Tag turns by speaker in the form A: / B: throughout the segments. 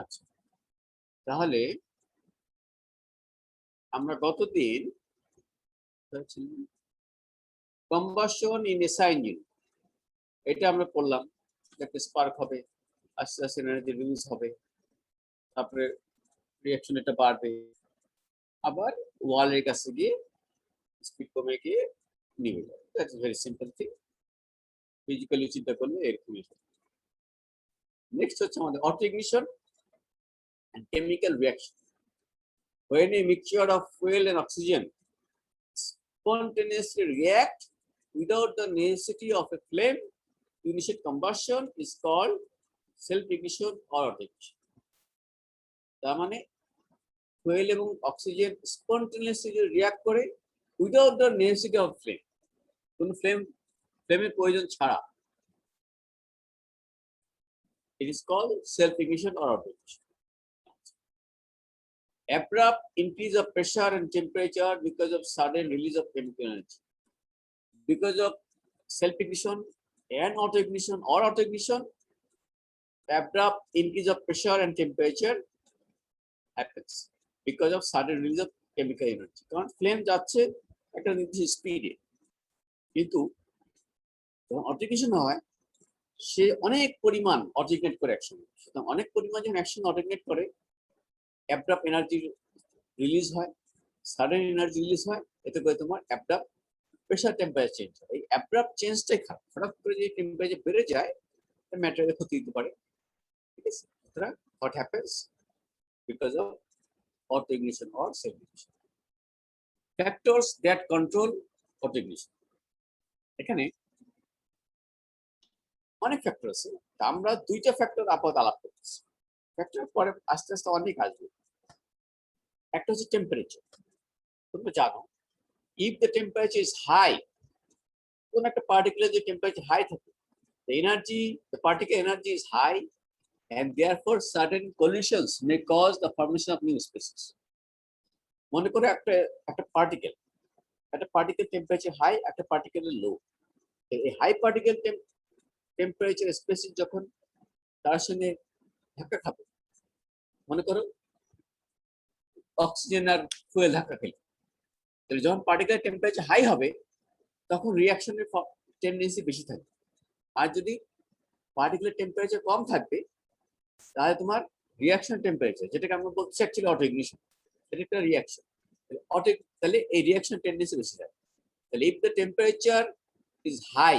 A: আচ্ছা, তাহলে আমরা গতদিন কম্বাসন ইন এসআই ইঞ্জিন এটা আমরা করলাম। একটা স্পার্ক হবে, আস্তে আস্তে এনার্জি রিলিজ হবে, তারপরে রিঅ্যাকশন এটা বাড়বে, আবার ওয়ালের কাছে গিয়ে স্পিড কমে গিয়ে নিভে যাবে। That's very simple thing. Physically চিন্তা করলে এরকমই। নেক্সট হচ্ছে আমাদের auto ignition and chemical reaction. When a mixture of fuel and oxygen spontaneously react without the necessity of a flame to initiate combustion is called self-ignition or auto-ignition. তার মানে fuel এবং oxygen spontaneously react করে without the necessity of flame, কোন ফ্লেমের প্রয়োজন ছাড়া, it is called self-ignition or auto-ignition. Abrupt increase of pressure and temperature because of sudden release of chemical energy. Because of self-ignition and auto-ignition or auto-ignition, abrupt increase of pressure and temperature happens because of sudden release of chemical energy. কারণ flame যাচ্ছে একটা নির্দিষ্ট স্পিডে, কিন্তু যখন auto-ignition হয় সে অনেক পরিমাণ অটো-ইগনিট করে একসঙ্গে। সুতরাং অনেক পরিমাণ যখন একসঙ্গে অটো-ইগনিট করে অ্যাব্রাপ্ট এনার্জি রিলিজ হয়, সাডেন এনার্জি রিলিজ হয়, এতে করে তোমার অ্যাব্রাপ্ট প্রেশার টেম্পারেচার চেঞ্জ হয়। এই অ্যাব্রাপ্ট চেঞ্জটাই খারাপ। হঠাৎ করে যদি টেম্পারেচার বেড়ে যায় ম্যাটেরিয়ালের ক্ষতি দিতে পারে। ঠিক আছে, সুতরাং what happens because of auto ignition or self ignition. Factors that control auto ignition. এখানে অনেক ফ্যাক্টর আছে, আমরা দুইটা ফ্যাক্টর আপাতত আলাপ করতেছি। ফ্যাক্টর পরে আস্তে আস্তে অনেক আসবে। একটা হচ্ছে টেম্পারেচার। তোমরা জানো if the temperature is high, কোন একটা পার্টিকুলার যে টেম্পারেচার হাই থাকে, the energy, the particle energy is high and therefore certain collisions may cause the formation of new species. মনে করো একটা পার্টিকেল টেম্পারেচার হাই, একটা পার্টিকেল লো। এই হাই পার্টিকেল টেম্পারেচার স্পেসিস যখন তার সঙ্গে ধাক্কা খাবে, মনে করো অক্সিজেন আর ফুয়েল ধাক্কা খেলে, তাহলে যখন পার্টিকেল টেম্পারেচার হাই হবে তখন রিঅ্যাকশনের টেন্ডেন্সি বেশি থাকবে। আর যদি পার্টিকুলার টেম্পারেচার কম থাকবে তাহলে তোমার রিঅ্যাকশন টেম্পারেচার, যেটাকে আমরা বলছি অ্যাকচুয়ালি অটো ইগনিশন, এটা একটা রিঅ্যাকশন। তাহলে এই রিঅ্যাকশন টেন্ডেন্সি বেশি থাকে। তাহলে if the temperature is high,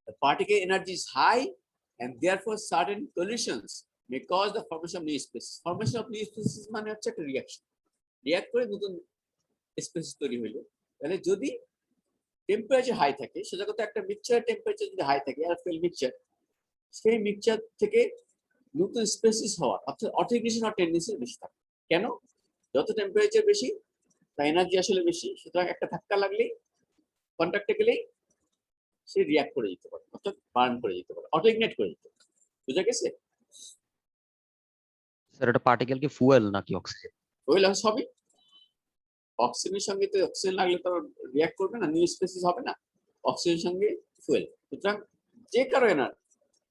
A: the particle energy is high and therefore certain collisions may cause the formation of new species. Formation of new species মানে হচ্ছে একটা রিঅ্যাকশন, রিঅ্যাক্ট করে নতুন স্পিসিস তৈরি হইলো। তাহলে যদি টেম্পারেচার হাই থাকে, সেটা কথা একটা মিক্সচার টেম্পারেচার যদি হাই থাকে আর ফেল মিক্সচার, সেই মিক্সচার থেকে নতুন স্পিসিস হওয়ার অর্থাৎ অটো ইগনিশন হওয়ার টেন্ডেন্সি বেশি থাকে। কেন? যত টেম্পারেচার বেশি তার এনার্জি আসলে বেশি, সুতরাং একটা ধাক্কা লাগলেই কন্ট্যাক্টে গেলেই সে রিঅ্যাক্ট করে যেতে পারে, অর্থাৎ বার্ন করে যেতে পারে, অটো ইগনাইট করে যেতে পারে। বুঝা গেছে?
B: স্যার এটা পার্টিকেল কি ফুয়েল নাকি অক্সিজেন?
A: ফুয়েল সবই। অক্সিজেনের সঙ্গে তো অক্সিজেন লাগলে তো রিঅ্যাক্ট করবে না, নিউ স্পেসিস হবে না। অক্সিজেনের সঙ্গে ফুয়েল। সুতরাং যে কারো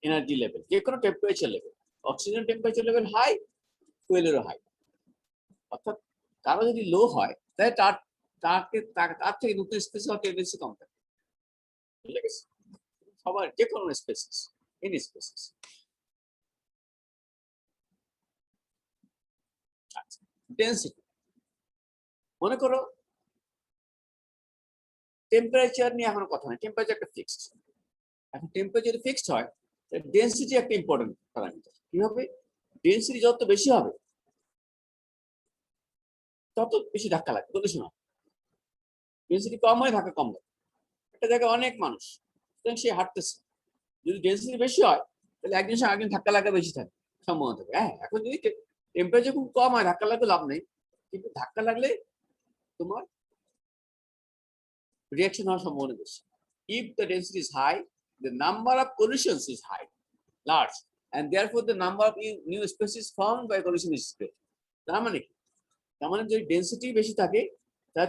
A: এনার্জি লেভেল, যে কোনো temperature level, oxygen temperature level high, ফুয়েলেরও হাই। অর্থাৎ কারো যদি লো হয় তাহলে তার থেকে নতুন স্পেসিস হওয়ার টেন্ডেন্সি কম থাকে। বুঝা গেছে? সবার যে কোনো স্পেসিস, এনি স্পেসিস। ডেন্সিটি, মনে করো টেম্পারেচার নিয়ে এখন কথা হয়, টেম্পারেচার একটা ফিক্সড। এখন টেম্পারেচার ফিক্সড হয়, ডেন্সিটি একটা ইম্পর্টেন্ট প্যারামিটার। কি হবে? ডেন্সিটি যত বেশি হবে তত বেশি ধাক্কা লাগবে, কন্ডিশন হবে। ডেন্সিটি কম হয় ধাক্কা কম লাগে। একটা জায়গায় অনেক মানুষ, সুতরাং সে হাঁটতেছে, যদি ডেন্সিটি বেশি হয় তাহলে একজন সঙ্গে একজন ধাক্কা লাগা বেশি থাকে, সম্ভাবনা থাকে। হ্যাঁ, এখন যদি টেম্পারেচার খুব কম হয় ধাক্কা লাগলে লাভ নেই, কিন্তু ধাক্কা লাগলে তোমার রিঅ্যাকশন হওয়ার সম্ভাবনা বেশি। If the density is high, the number of collisions is high, large, and therefore the number of new species formed by collision is great. তার মানে কি? তার মানে যদি ডেন্সিটি বেশি থাকে তাহলে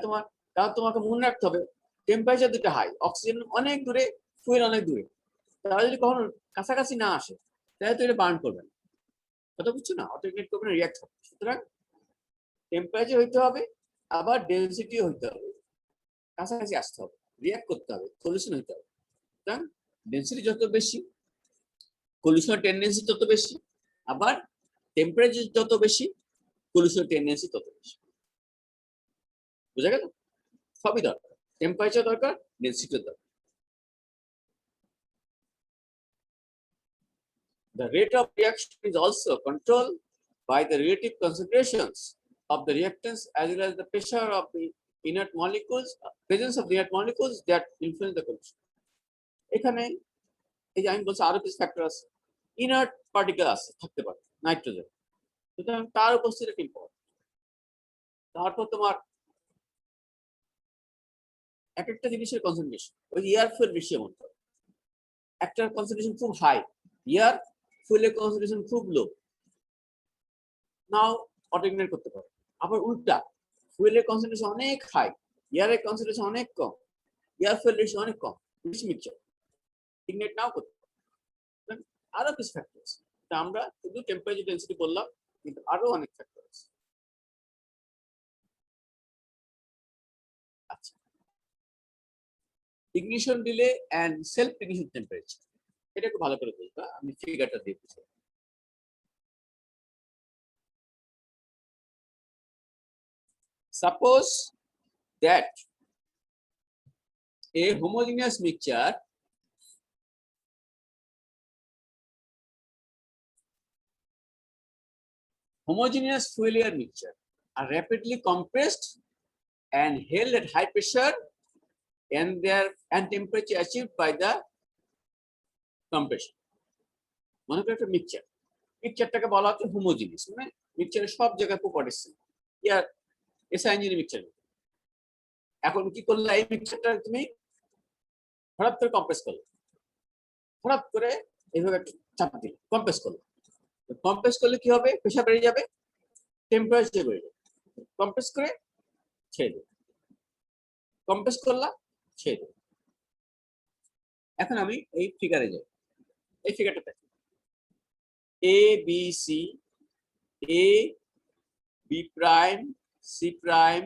A: তোমাকে মনে রাখতে হবে টেম্পারেচার দুটো হাই, অক্সিজেন অনেক দূরে, ফুয়েল অনেক দূরে, তারা যদি কখনো কাছাকাছি না আসে তাহলে তো এটা বার্ন করবে না। কথা বুঝছো না? অটো ইগনিট করবে না, রিঅ্যাক্ট হবে। সুতরাং টেম্পারেচার হইতে হবে, আবার ডেনসিটিও হইতে হবে, কাছাকাছি আসতে হবে, রিঅ্যাক্ট করতে হবে, সলিউশন হইতে হবে। সুতরাং ডেনসিটি যত বেশি, সলিউশন টেন্ডেন্সি তত বেশি, আবার টেম্পারেচার যত বেশি, সলিউশন টেন্ডেন্সি তত বেশি। বুঝা গেল? সবই দরকার, টেম্পারেচার দরকার, ডেনসিটিও দরকার। The rate of reaction is also controlled by the relative concentrations of the reactants as well as the pressure of the inert molecules, presence of the inert molecules that influence the solution. এখানে এই যে আমি বলছি আরো কিছু factor আছে, inert particle আছে, থাকতে পারে নাইট্রোজেন, সুতরাং তার উপস্থিতি ইম্পর্টেন্ট। তারপর তোমার এক একটা জিনিসের কনসেন্ট্রেশন, ওই এয়ার ফুয়েল রেশিও মনে করো, একটা কনসেন্ট্রেশন খুব হাই, এয়ার ফুয়েলের কনসেন্ট্রেশন খুব লো, নাও অটো ইগনাইট করতে পারো। আবার উল্টা, ফুয়েলের কনসেন্ট্রেশন অনেক হাই, এয়ারের কনসেন্ট্রেশন অনেক কম, এয়ার ফুয়েল রেশিও অনেক কম, মিক্সচার ইগনাইট নাও করতে পারো। আরো কিছু ফ্যাক্টর আছে, আমরা শুধু টেম্পারেচার ডেনসিটি বললাম, কিন্তু আরো অনেক ফ্যাক্টর আছে। আচ্ছা, ignition delay and self ignition temperature, এটা একটু ভালো করে বুঝবা, আমি ফিগারটা দিয়ে বুঝাই। Suppose that a homogeneous mixture fuel air mixture are rapidly compressed and held at high pressure and temperature achieved by the compression. মনে করো একটা মিক্সচারটাকে বলা হচ্ছে হোমোজিনিয়াস, মানে মিক্সচারের সব জায়গায় প্রপার্টিস ইয়ার এসআই ইঞ্জিনিয়ারিং মিক্সচার। এখন কি করলে, এই মিক্সচারটা তুমি হঠাৎ করে কম্প্রেস করলে, হঠাৎ করে এইভাবে একটা চাপ দিলে, কম্প্রেস করলে, কম্প্রেস করলে কি হবে, প্রেসার বেড়ে যাবে, টেম্পারেচার বেড়ে যাবে, কম্প্রেস করে ছেড়ে দেবে, কম্প্রেস করলা, ছেড়ে দেবে। এখন আমি এই ফিগারে যাই, এই ফিগারটা দেখো, A B C, A B prime, C prime,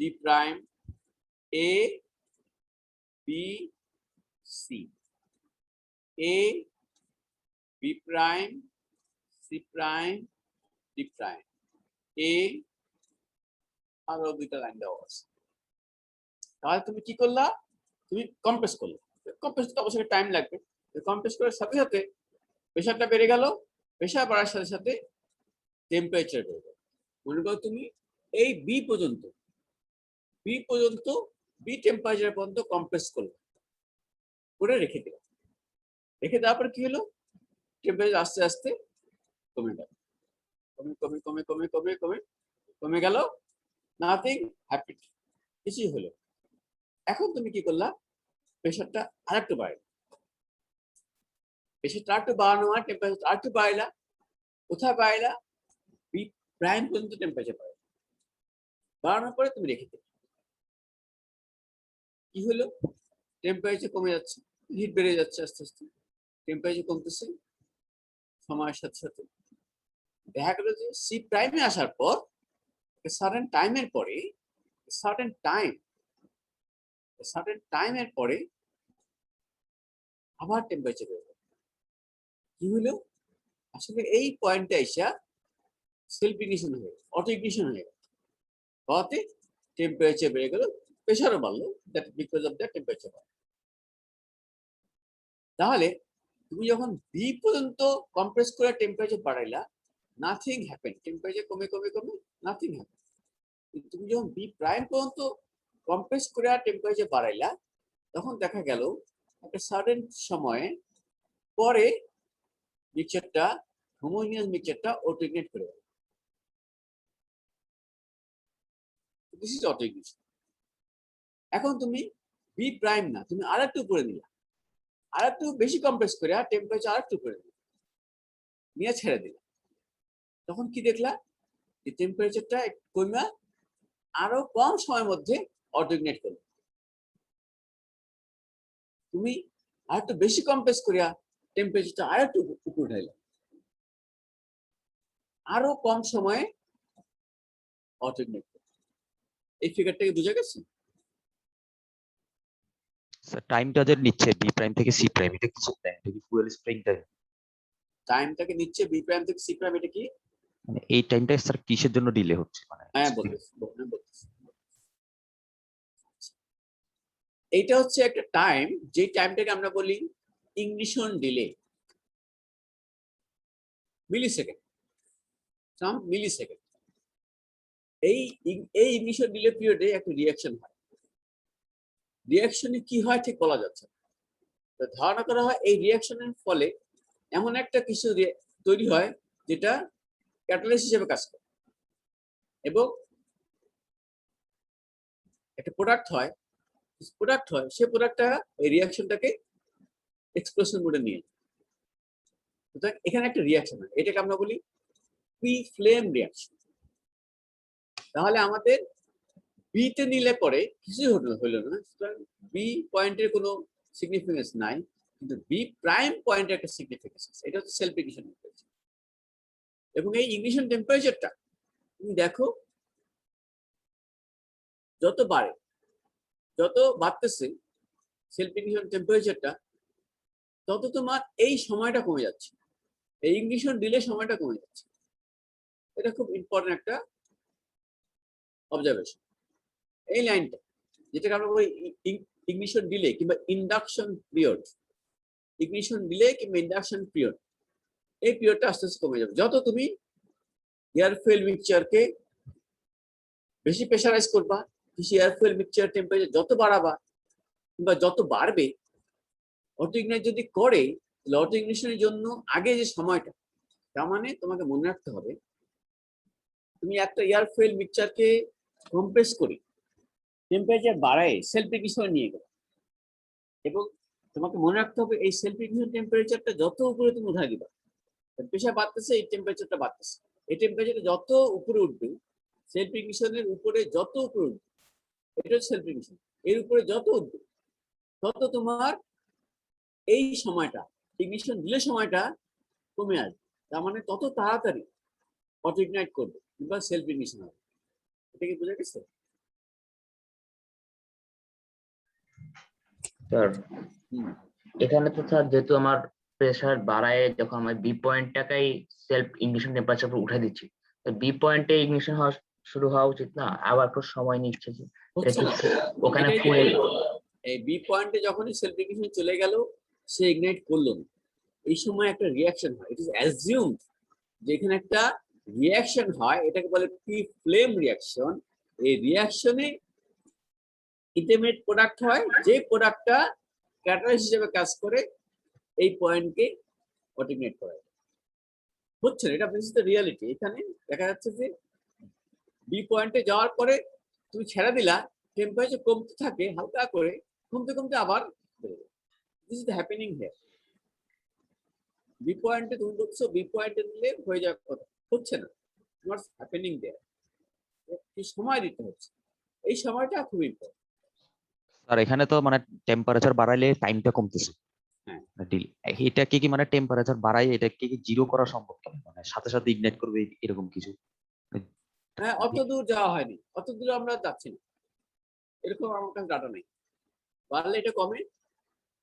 A: D prime, A B C, A B prime, C prime, D prime, A, আরো দুইটা লাইন দেওয়া আছে। তাহলে তুমি কি করলা, তুমি কম্প্রেস করলে, কম্প্রেস তো অবশ্যই টাইম লাগবে, কম্প্রেস করার সাথে সাথে প্রেসারটা বেড়ে গেল, প্রেসার বাড়ার সাথে সাথে টেম্পারেচার বেড়ে গেল। মনে করো তুমি এই বি পর্যন্ত বি টেম্পারেচার পর্যন্ত কম্প্রেস করলে, করে রেখে দিলাম, রেখে দেওয়ার পর কি হলো, টেম্পারেচার আস্তে আস্তে কমে গেল, কমে কমে কমে কমে কমে কমে কমে গেল, নাথিং হ্যাপেন্ড, কিছুই হলো। এখন তুমি কি করলা, প্রেসারটা আরেকটু বাড়াইলা, প্রেসারটা আরেকটু বাড়ানো হয়, টেম্পারেচার আরেকটু বাড়াইলা, কোথায় বাড়াইলা, বি প্রাইম পর্যন্ত টেম্পারেচার বাড়াইলা, বাড়ানোর পরে তুমি রেখে দিলে, কি হলো, টেম্পারেচার কমে যাচ্ছে, হিট বেড়ে যাচ্ছে, আস্তে আস্তে টেম্পারেচার কমতেছে, সময়ের সাথে সাথে দেখা গেল যে সি প্রাইমে আসার পর সার্টেন টাইমের পরে, সার্টেন টাইমের পরে আবার টেম্পারেচার বেড়ে গেল। কি হলো, আসলে এই পয়েন্টে এসে সেলফ ইগনিশন হয়ে গেল, অটো ইগনিশন হয়ে গেল, হওয়াতে টেম্পারেচার বেড়ে গেল, প্রেসারও বাড়লো, that because of that temperature বাড়লো। তাহলে তুমি যখন বি পর্যন্ত কম্প্রেস করে টেম্পারেচার বাড়াইলা, নাথিং হ্যাপেন, টেম্পারেচার কমে কমে কমে নাথিং হ্যাপেন। তুমি যখন বি প্রাইম পর্যন্ত কম্প্রেস করে টেম্পারেচার বাড়াইলা, তখন দেখা গেল একটা সার্টেন সময়ে পরে মিক্সচারটা, হোমোজিনিয়াস মিক্সচারটা অটো ইগনিট করে গেল। This is auto ignition. এখন তুমি বি প্রাইম না, তুমি আরেকটু উপরে নিলা, আরেকটু বেশি কম্প্রেস করে টেম্পারেচার আরেকটু উপরে নিলা, নিয়ে ছেড়ে দিলা, তখন কি দেখলা, যে টেম্পারেচারটা কমে আরো কম সময়ের মধ্যে অটো ইগনিট করলো। তুমি আরেকটু বেশি কম্প্রেস করিয়া টেম্পারেচারটা আরেকটু উপরে উঠাইলা, আরো কম সময়ে অটো ইগনাইট করবে। এই ফিগারটাকে বুঝে গেছে?
B: স্যার টাইমটা যে নিচ্ছে বি প্রাইম থেকে সি প্রাইম, এটা কিছু টাইম, এটা কি ফুয়েল স্প্রিং টাইম?
A: টাইমটাকে নিচ্ছে বি প্রাইম থেকে সি প্রাইম, এটা কি?
B: মানে এই টাইমটা স্যার কিসের জন্য ডিলে হচ্ছে মানে?
A: হ্যাঁ বলতেছি। এইটা হচ্ছে একটা টাইম, যে টাইমটাকে আমরা বলি ইগনিশন ডিলে, মিলি সেকেন্ড, সাম মিলি সেকেন্ড। এই ইগনিশন ডিলে পিরিয়ডে একটা রিয়াকশন হয়। রিয়াকশনে কি হয় ঠিক বলা যাচ্ছে না। তো ধারণা করা হয় এই রিয়াকশনের ফলে এমন একটা কিছু তৈরি হয় যেটা ক্যাটালিস্ট হিসেবে কাজ করে, এবং একটা প্রোডাক্ট হয়, সেই প্রোডাক্টটা এই রিয়াকশনটাকে এক্সপ্লোশন মোডে নিয়ে যায়। সুতরাং এখানে একটা রিয়াকশন হয়, এটাকে আমরা বলি প্রি ফ্লেম রিয়াকশন। তাহলে আমাদের বি তে নিলে পরে কিছুই হইল না, সুতরাং বি পয়েন্টের কোনো সিগনিফিকেন্স নাই, কিন্তু বি প্রাইম পয়েন্টের একটা সিগনিফিকেন্স আছে। এটা হচ্ছে সেলফ ইগনিশন টেম্পারেচার। এবং এই ইগনিশন টেম্পারেচারটা তুমি দেখো যত বাড়তেছে সেলফ ইগনিশন টেম্পারেচারটা, তত তোমার এই সময়টা কমে যাচ্ছে, এই ইগনিশন ডিলে সময়টা কমে যাচ্ছে। এটা খুব ইম্পর্টেন্ট একটা অবজারভেশন। এই লাইনটা যেটাকে আমরা বলি ইগনিশন ডিলে কিংবা ইন্ডাকশন পিরিয়ড, ইগনিশন ডিলে কিংবা ইন্ডাকশন পিরিয়ড, এই পিরিয়ডটা আস্তে আস্তে কমে যাবে যত তুমি এয়ার ফুয়েল মিক্সচারকে বেশি প্রেসারাইজ করবা, বেশি এয়ার ফুয়েল মিক্সচার টেম্পারেচার যত বাড়াবা কিংবা যত বাড়বে। অটো ইগনাইট যদি করে, তাহলে অটো ইগনিশনের জন্য আগে যে সময়টা, তার মানে তোমাকে মনে রাখতে হবে তুমি একটা এয়ার ফুয়েল মিক্সচারকে কম্প্রেস করে টেম্পারেচার বাড়ায় সেলফ ইগনিশন নিয়ে গেল, এবং তোমাকে মনে রাখতে হবে এই সেলফ ইগনিশন টেম্পারেচারটা যত উপরে তুমি উঠাই দিবা, প্রেসার বাড়তেছে, এই টেম্পারেচারটা বাড়তেছে, এই টেম্পারেচারটা যত উপরে উঠবে, সেলফ ইগনিশনের উপরে যত উপরে উঠবে, এটা হচ্ছে সেলফ ইগনিশন, এর উপরে যত উঠবে তত তোমার এই সময়টা ইগনিশন দিলে সময়টা কমে আসবে। তার মানে তত তাড়াতাড়ি অটো ইগনাইট করবে কিংবা সেলফ ইগনিশন হবে। এটা কি বুঝা গেছে?
C: স্যার এখানে তো স্যার যেহেতু আমার প্রেসার বাড়ায়, যখন আমার বি পয়েন্টটাকেই সেলফ ইগনিশন টেম্পারেচার উঠে দিচ্ছি, তো বি পয়েন্টে ইগনিশন হওয়া শুরু হওয়া উচিত না? আবার একটু সময় নিচ্ছে যে
A: হচ্ছে না,
C: ওখানে
A: এটাই তো
C: ফুয়েল।
A: বললাম। এই বি পয়েন্টে যখনই সেলফ ইগনিশন চলে গেল, সে ইগনাইট করলো না, এই সময় একটা রিয়াকশন হয়। ইট ইজ অ্যাজিউমড যে এখানে একটা রিয়াকশন হয়, এটাকে বলে প্রি ফ্লেম রিয়াকশন। এই রিয়াকশনে ইন্টারমিডিয়েট প্রোডাক্ট হয়, যে প্রোডাক্টটা ক্যাটালিস্ট হিসেবে কাজ করে এই পয়েন্টকে অটো ইগনাইট করা যায়। বুঝছেন? এটা দিস ইজ দ্য রিয়ালিটি। এখানে দেখা যাচ্ছে যে বি পয়েন্টে যাওয়ার পরে তুমি ছেড়ে দিলা, টেম্পারেচার কমতে থাকে হালকা করে, কমতে কমতে আবার বেড়ে যায়। This is the happening here. B পয়েন্টে তুমি বলছো বি পয়েন্টে নিলে হয়ে যাওয়ার কথা, হচ্ছে না। হোয়াটস হ্যাপেনিং দেয়ার, কি সময় দিতে হচ্ছে, এই সময়টা খুব ইম্পর্টেন্ট।
B: স্যার এখানে তো মানে টেম্পারেচার বাড়াইলে টাইমটা কমতেছে।
A: হ্যাঁ।
B: এটা কি মানে টেম্পারেচার বাড়াই এটা কি জিরো করা সম্ভব কেন? মানে সাথে সাথে ইগনাইট করবে এরকম কিছু?
A: হ্যাঁ, অত দূর যাওয়া হয়নি, অত দূর আমরা যাচ্ছি না, এরকম আমার কাছে ডাটা নেই। বাড়লে এটা কমে,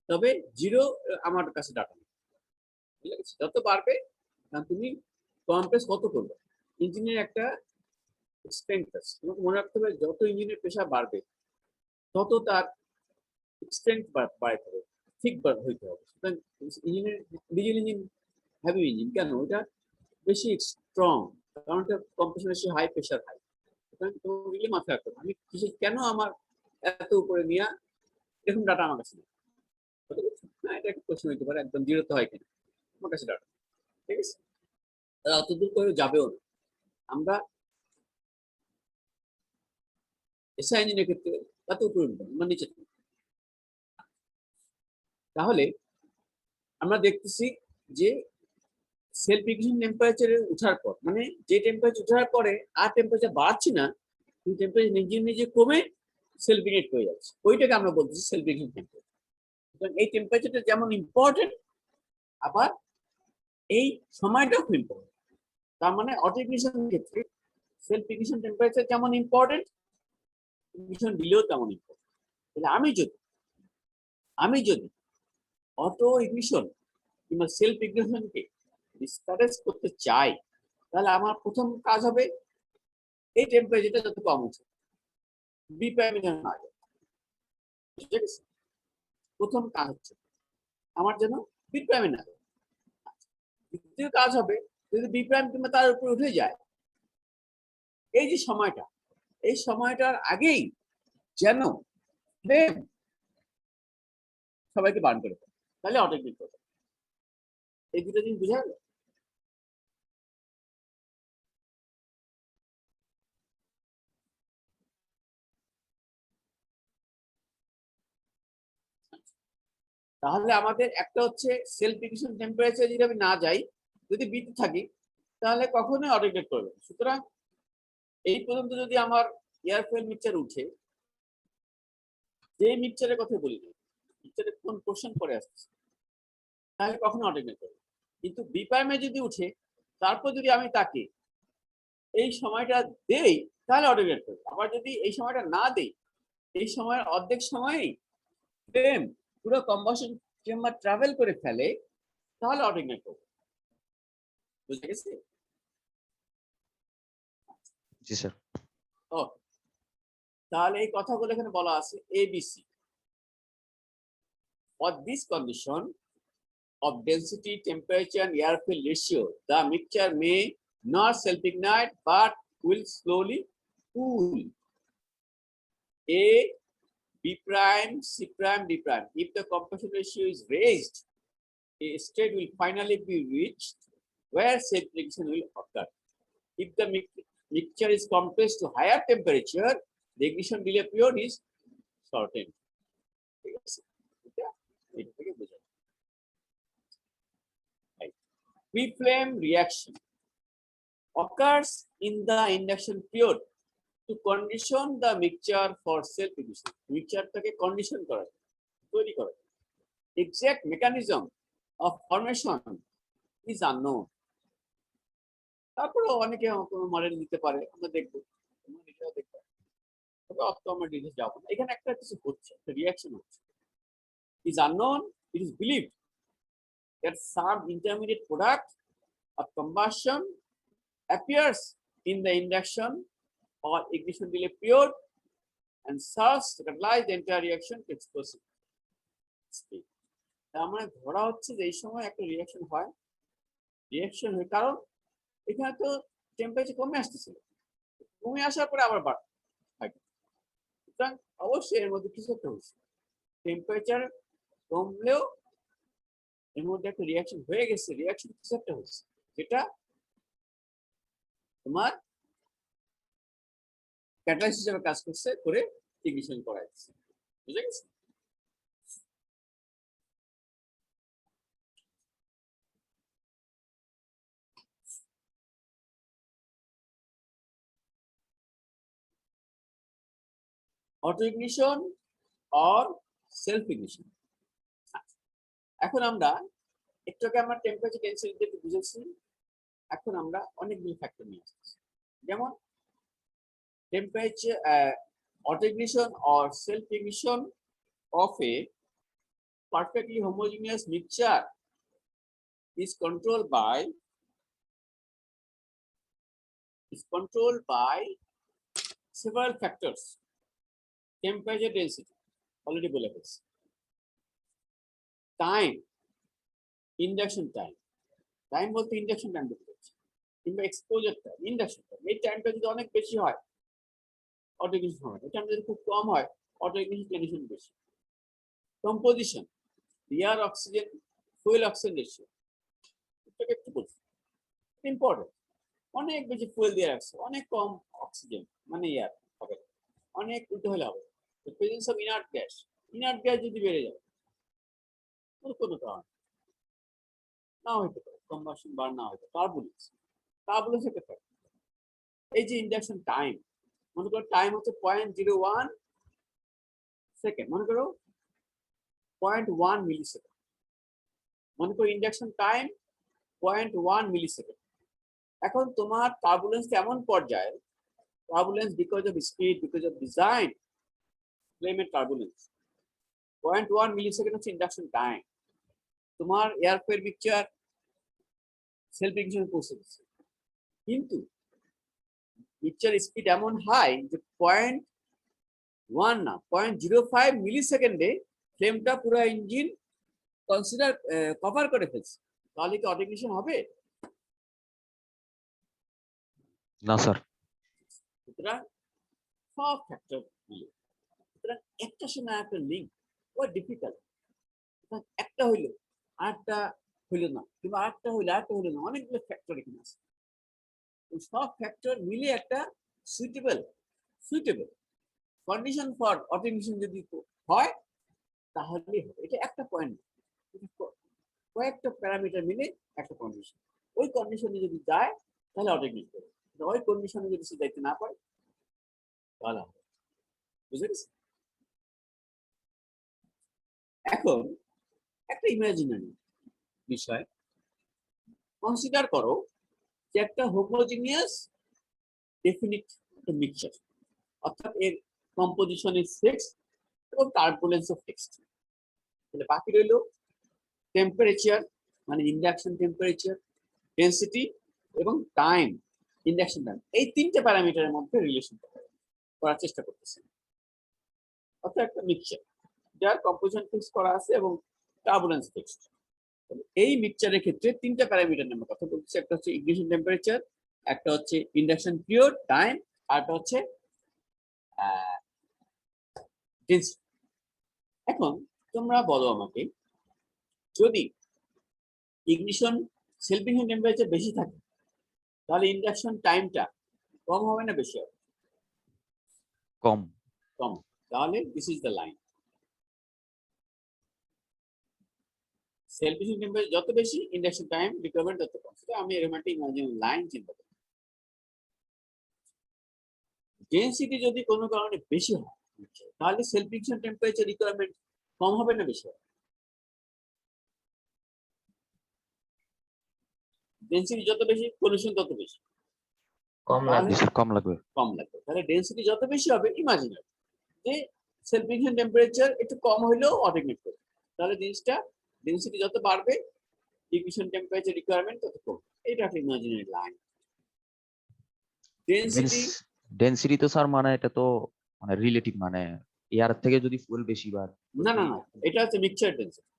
A: তবে জিরো আমার কাছে ডাটা নেই। ঠিক আছে, যত বাড়বে তুমি কম্প্রেস কত করবে, ইঞ্জিনের একটা স্ট্রেংথ আছে, তোমাকে মনে রাখতে হবে যত ইঞ্জিনের প্রেশার বাড়বে তত তার স্ট্রেংথ বাড়াতে হবে, ঠিক হইতে হবে। সুতরাং ইঞ্জিনের ডিজেল ইঞ্জিন হেভি ইঞ্জিন কেন, ওটা বেশি স্ট্রং, কারণ এটা কম্প্রেশন বেশি, হাই প্রেশার হাই। সুতরাং তোমাকে মাথায় রাখতে হবে আমি কেন আমার এত উপরে নিয়ে, এরকম ডাটা আমার কাছে নেই। না, এটা একটা প্রশ্ন হইতে পারে একদম জিরোতে হয় কিনা, আমার কাছে ডাটা, ঠিক আছে, তারা অত দূর করে যাবেও না। আমরা এসআই ইঞ্জিনের ক্ষেত্রে এত উপরে উঠবো না, নিচে থাকবো। তাহলে আমরা দেখতেছি যে সেলফ ইগনিশন টেম্পারেচারে উঠার পর, মানে যে টেম্পারেচার উঠার পরে আর টেম্পারেচার বাড়ছে না, কিন্তু টেম্পারেচার নিজে নিজে কমে সেলফ ইগনিট হয়ে যাচ্ছে, ওইটাকে আমরা বলতেছি সেলফ ইগনিশন টেম্পারেচার। সুতরাং এই টেম্পারেচারটা যেমন ইম্পর্টেন্ট, আবার এই সময়টাও খুব ইম্পর্টেন্ট। তার মানে অটো ইগনিশন ক্ষেত্রে সেলফ ইগনিশন টেম্পারেচার যেমন ইম্পর্টেন্ট, ইগনিশন দিলেও তেমন ইম্পর্টেন্ট। তাহলে আমি যদি অটো ইগনিশন কিংবা সেলফ ইগনিশনকে ডিসকারেজ করতে চাই, তাহলে আমার প্রথম কাজ হবে এই টেম্পারেচারটা যত কম হচ্ছে বি প্রাইমে যেন না যায়। ঠিক আছে, প্রথম কাজ হচ্ছে আমার যেন বি প্রাইমে না যায়। দ্বিতীয় কাজ হবে যদি বি প্রাইম কিংবা তার উপরে উঠে যায়, এই যে সময়টা, এই সময়টার আগেই যেন ফ্লেম সবাইকে বার্ন করে দেয়, তাহলে অটো ইগনিট করবে। এই দুটো জিনিস বুঝা গেল? তাহলে আমাদের একটা হচ্ছে সেলফ ইগনিশন টেম্পারেচার যদি আমি না যাই, যদি বিতে থাকি, তাহলে কখনোই অটো ইগনিট করবে না। সুতরাং এই পর্যন্ত যদি আমার এয়ার ফুয়েল মিক্সচার উঠে, যে মিক্সচারের কথা বলি না, মিক্সচারে কোন কোশ্চেন করে আসছে, তাহলে কখনো অটো ইগনিট করবে। কিন্তু বি প্রাইমে যদি উঠে তারপর যদি আমি তাকে এই সময়টা দেই, তাহলে অটো ইগনিট করবে। আবার যদি এই সময়টা না দেই, এই সময়ের অর্ধেক সময়ই ফ্লেম পুরো কম্বাসন চেম্বার ট্রাভেল করে ফেলে, তাহলে অটো ইগনিট করবে। বুঝে গেছে?
B: জি স্যার।
A: ও, তাহলে এই কথাগুলো এখানে বলা আছে ABC. For this condition of density, temperature, and airfill ratio, the mixture may not self-ignite but will slowly cool. A, B prime, C prime, D prime. If the compression ratio is raised, a state will finally be reached where self-ignition will occur. If the mixture is compressed to higher temperature, the ignition delay period is shortened. ঠিক আছে? এটা থেকে বোঝা যায়। Pre-flame reaction occurs in the induction period to condition the mixture for self-ignition. মিক্সচারটাকে condition করা, তৈরি করা। Exact mechanism of formation is unknown. তারপরে অনেকে কোনো মডেল দিতে পারে, আমরা দেখবো, তোমরা নিজেরাও দেখবে। তবে অত আমরা ডিটেইলস যাবো না। এখানে একটা কিছু হচ্ছে, একটা রিঅ্যাকশন হচ্ছে। Is unknown. It is believed that some intermediate product of combustion appears in the induction or ignition delay period and serves to catalyze the entire reaction to explosive speed. তার মানে ধরা হচ্ছে যে এই সময় একটা রিঅ্যাকশন হয়, কারণ এখানে তো টেম্পারেচার কমে আসতেছিল, কমে আসার পরে আবার বাড়ে। সুতরাং অবশ্যই এর মধ্যে কিছু একটা হচ্ছে, টেম্পারেচার কমলেও এর মধ্যে একটা রিঅ্যাকশন হয়ে গেছে, রিঅ্যাকশন কিছু একটা হচ্ছে, যেটা তোমার ক্যাটালাইসিস হিসেবে কাজ করছে, করে ইগনিশন করাচ্ছে। বুঝে গেছে? Auto ignition or self ignition. এখন আমরা একটু আগে আমরা টেম্পারেচার ডেনসিটি একটু বুঝেছি, এখন আমরা অনেকগুলো ফ্যাক্টর নিয়ে আসছি। যেমন temperature, auto ignition or self ignition of a perfectly homogeneous mixture is controlled by several factors. Temperature, density, already বলে ফেলছি। টাইম, ইন্ডাকশন টাইম, টাইম বলতে ইন্ডাকশন টাইম বলতে পারছি, কিংবা এক্সপোজার টাইম, ইন্ডাকশন টাইম। এই টাইমটা যদি অনেক বেশি হয় অটো ইগনিশন হয়, এই টাইমটা যদি খুব কম হয় অটো ইগনিশন কন্ডিশন বেশি। Composition, air oxygen fuel oxygen ratio, এটাকে একটু বলছি, ইম্পর্টেন্ট। অনেক বেশি ফুয়েল দিয়ে রাখছে, অনেক কম অক্সিজেন মানে এয়ার হবে, অনেক উল্টো হলে হবে। প্রেজেন্স অফ ইনার্ট গ্যাস যদি বেড়ে যায় কোনো কারণ না হইতে পারে, কম্বাসন বার্ন না হইতে, টার্বুলেন্স একটা ফ্যাক্টর। এই যে ইন্ডাকশন টাইম, মনে করো টাইম হচ্ছে 0.01 সেকেন্ড, মনে করো 0.1 মিলি সেকেন্ড, মনে করো ইন্ডাকশন টাইম 0.1 মিলি সেকেন্ড। এখন তোমার টার্বুলেন্স এমন পর্যায়ে, turbulence because of speed, because of design, ফ্লেমের টার্বুলেন্স 0.1 মিলিসেকেন্ড হচ্ছে ইন্ডাকশন টাইম। তোমার এয়ারফেয়ার মিক্সচার সেলফ ইগনিশন পৌঁছে দিচ্ছে, কিন্তু মিক্সচার স্পিড এমন হাই যে 0.1 না 0.05 মিলিসেকেন্ডে ফ্লেমটা পুরো ইঞ্জিন কনসিডার কভার করে ফেলছে। তাহলে কি অটো ইগনিশন হবে?
B: না স্যার।
A: সুতরাং সব ফ্যাক্টর মিলে, সুতরাং একটা সময় একটা লিঙ্ক ও ডিফিকাল্ট। একটা হইলো আরেকটা হইলো না, কিংবা আরেকটা হইলো আরেকটা হইলো না, অনেকগুলো ফ্যাক্টর এখানে আছে। সব ফ্যাক্টর মিলে একটা suitable condition for auto ignition যদি হয় তাহলে হবে। এটা একটা পয়েন্ট, কয়েকটা প্যারামিটার মিলে একটা কন্ডিশন। ওই কন্ডিশনে যদি যায় তাহলে অটো ইগনিট করবে, ওই কন্ডিশনে যদি সে যাইতে না পারে তাহলে হবে। বুঝতে পেরেছি? এখন একটা ইমাজিনারি বিষয় কনসিডার করো যে একটা হোমোজিনিয়াস ডেফিনিট মিক্সচার, অর্থাৎ এর কম্পোজিশন ইজ ফিক্সড এবং টার্বুলেন্স অফ ফিক্সড। তাহলে বাকি রইল টেম্পারেচার, মানে ইন্ডাকশন টেম্পারেচার, ডেন্সিটি এবং টাইম, ইন্ডাকশন টাইম। এই তিনটে প্যারামিটারের মধ্যে রিলেশন করার চেষ্টা করতেছে। অর্থাৎ একটা মিক্সচার যার কম্পোজিশন ফিক্স করা আছে এবং টার্বুলেন্স ফিক্সড। এই মিক্সচারের ক্ষেত্রে তিনটা প্যারামিটার নিয়ে আমরা কথা বলছি। একটা হচ্ছে ইগনিশন টেম্পারেচার, একটা হচ্ছে ইন্ডাকশন পিরিয়ড টাইম, আর একটা হচ্ছে ডেন্সিটি। এখন তোমরা বলো আমাকে, যদি ইগনিশন সেলফ ইগনিশন টেম্পারেচার বেশি থাকে তাহলে ইন্ডাকশন টাইমটা কম হবে না বেশি হবে?
B: কম।
A: কম। তাহলে this is the line. Self ignition temperature যত বেশি, ইন্ডাকশন টাইম রিকোয়ারমেন্ট তত কম। সেটা আমি এরকম একটা ইমাজিনারি লাইন চিন্তা করি। ডেন্সিটি যদি কোনো কারণে বেশি হয় তাহলে সেলফ ইগনিশন টেম্পারেচার রিকোয়ারমেন্ট কম হবে না বেশি হবে? ডেন্সিটি যত বেশি, পলিউশন তত বেশি,
C: কম লাগবে।
B: কম লাগবে।
A: কম লাগবে। তাহলে ডেন্সিটি যত বেশি হবে, ইমাজিনারি যে সেলফ ইগনিশন টেম্পারেচার একটু কম হইলেও অটো ইগনিট করবে, তাহলে জিনিসটা ডেন্সিটি যত বাড়বে ইগনিশন টেম্পারেচার রিকোয়ারমেন্ট তত কমবে। এটা একটা ইমাজিনারি লাইন। ডেন্সিটি
B: ডেন্সিটি তো স্যার মানে এটা তো মানে রিলেটিভ, মানে এয়ার থেকে যদি ফুয়েল বেশি বার।
A: না না না, এটা হচ্ছে মিক্সচার ডেন্সিটি।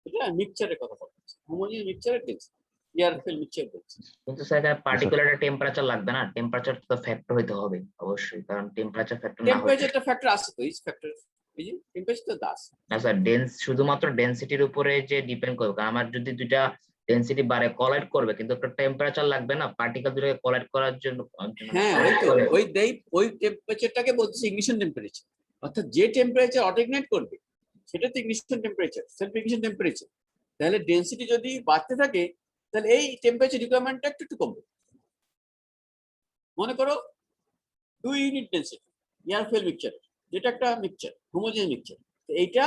A: এটা মিক্সচারের কথা বলছি, হোমোজিনিয়াস মিক্সচারের density, air fuel mixture density.
C: কিন্তু স্যার এখানে পার্টিকুলার টেম্পারেচার লাগবে না? টেম্পারেচার তো ফ্যাক্টর হইতে হবে অবশ্যই, কারণ টেম্পারেচার ফ্যাক্টর না হলে
A: টেম্পারেচারটা ফ্যাক্টর আছে তো, ইজ ফ্যাক্টর, এই যে টেম্পারেচার তো আছে।
C: না স্যার, শুধুমাত্র ডেনসিটির উপরে যে ডিপেন্ড করবে। কারণ আমার যদি দুইটা ডেনসিটি বাড়ে কলাইড করবে, কিন্তু একটা টেম্পারেচার লাগবে না পার্টিকেল দুটোকে কলাইড করার জন্য?
A: হ্যাঁ, ওই তো ওই টেম্পারেচারটাকে বলছে ইগনিশন টেম্পারেচার। অর্থাৎ যে টেম্পারেচার অটো ইগনিট করবে সেটা তো ignition temperature, self ignition temperature. তাহলে ডেন্সিটি যদি বাড়তে থাকে তাহলে এই টেম্পারেচার রিকোয়ারমেন্টটা একটু একটু কমবে। মনে করো 2 unit density air fuel mixture, যেটা একটা মিক্সচার, হোমোজেনিয়াস মিক্সচার। এইটা